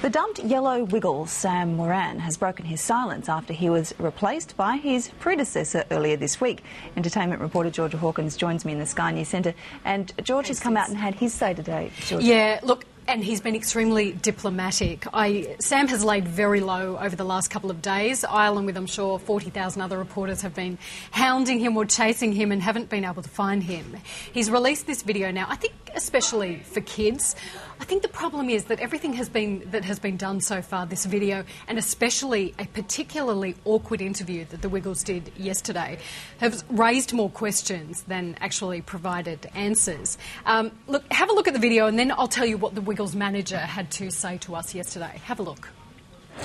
The dumped yellow wiggle, Sam Moran, has broken his silence after he was replaced by his predecessor earlier this week. Entertainment reporter Georgia Hawkins joins me in the Sky News Centre. And George has come out and had his say today. Georgia. Yeah, look, and he's been extremely diplomatic. Sam has laid very low over the last couple of days. I, along with, I'm sure, 40,000 other reporters have been hounding him or chasing him and haven't been able to find him. He's released this video now, I think especially for kids. I think the problem is that everything that has been done so far, this video, and especially a particularly awkward interview that the Wiggles did yesterday, have raised more questions than actually provided answers. Look, have a look at the video and then I'll tell you what the Wiggles manager had to say to us yesterday. Have a look.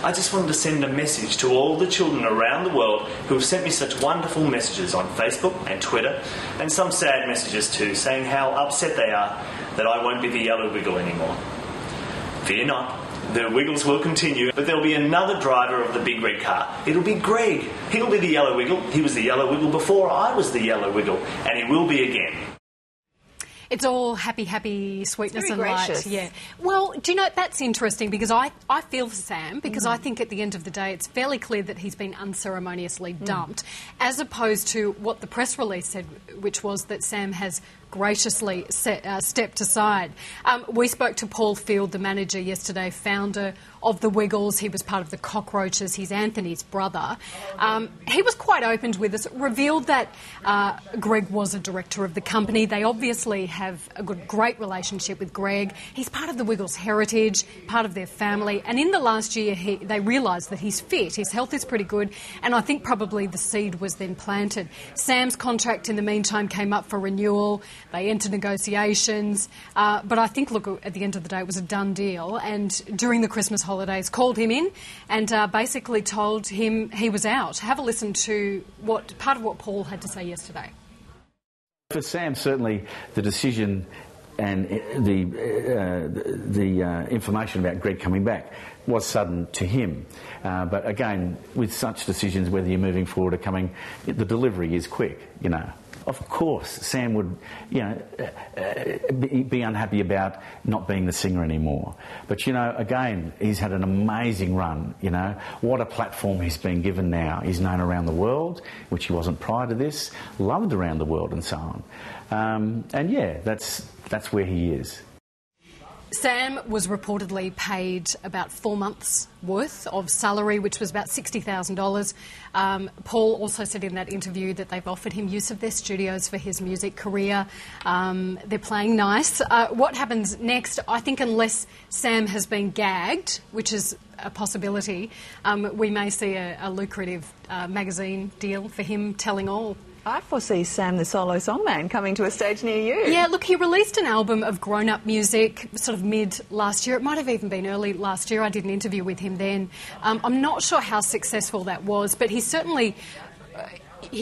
I just wanted to send a message to all the children around the world who have sent me such wonderful messages on Facebook and Twitter, and some sad messages too, saying how upset they are that I won't be the yellow wiggle anymore. Fear not, the Wiggles will continue, but there'll be another driver of the big red car. It'll be Greg. He'll be the yellow wiggle. He was the yellow wiggle before I was the yellow wiggle, and he will be again. It's all happy sweetness and gracious. light. Yeah. Well, do you know, that's interesting because I feel for Sam because I think at the end of the day it's fairly clear that he's been unceremoniously dumped, as opposed to what the press release said, which was that Sam has graciously stepped aside. We spoke to Paul Field, the manager yesterday, founder of the Wiggles. He was part of the Cockroaches. He's Anthony's brother. He was quite open with us, revealed that Greg was a director of the company. They obviously have a great relationship with Greg. He's part of the Wiggles' heritage, part of their family. And in the last year, they realised that he's fit. His health is pretty good. And I think probably the seed was then planted. Sam's contract, in the meantime, came up for renewal. They entered negotiations. But I think, look, at the end of the day, it was a done deal. And during the Christmas holidays, called him in and basically told him he was out. Have a listen to part of what Paul had to say yesterday. For Sam, certainly the decision and the information about Greg coming back was sudden to him. But again, with such decisions, whether you're moving forward or coming, the delivery is quick, you know. Of course, Sam would, be unhappy about not being the singer anymore. But, again, he's had an amazing run, What a platform he's been given now. He's known around the world, which he wasn't prior to this, loved around the world and so on. And, yeah, that's where he is. Sam was reportedly paid about 4 months' worth of salary, which was about $60,000. Paul also said in that interview that they've offered him use of their studios for his music career. They're playing nice. What happens next? I think unless Sam has been gagged, which is a possibility, we may see a lucrative magazine deal for him telling all. I foresee Sam the solo songman coming to a stage near you. Yeah, look, he released an album of grown-up music sort of mid last year. It might have even been early last year. I did an interview with him then. I'm not sure how successful that was, but he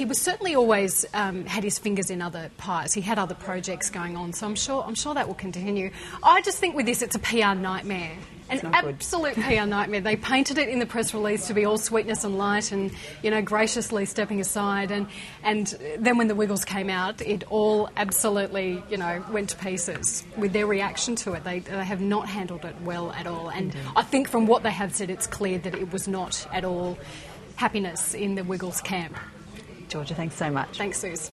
was certainly always had his fingers in other pies. He had other projects going on, so I'm sure that will continue. I just think with this, it's a PR nightmare. An absolute PR nightmare. They painted it in the press release to be all sweetness and light and, graciously stepping aside. And then when the Wiggles came out, it all absolutely, went to pieces with their reaction to it. They have not handled it well at all. And I think from what they have said, it's clear that it was not at all happiness in the Wiggles camp. Georgia, thanks so much. Thanks, Suze.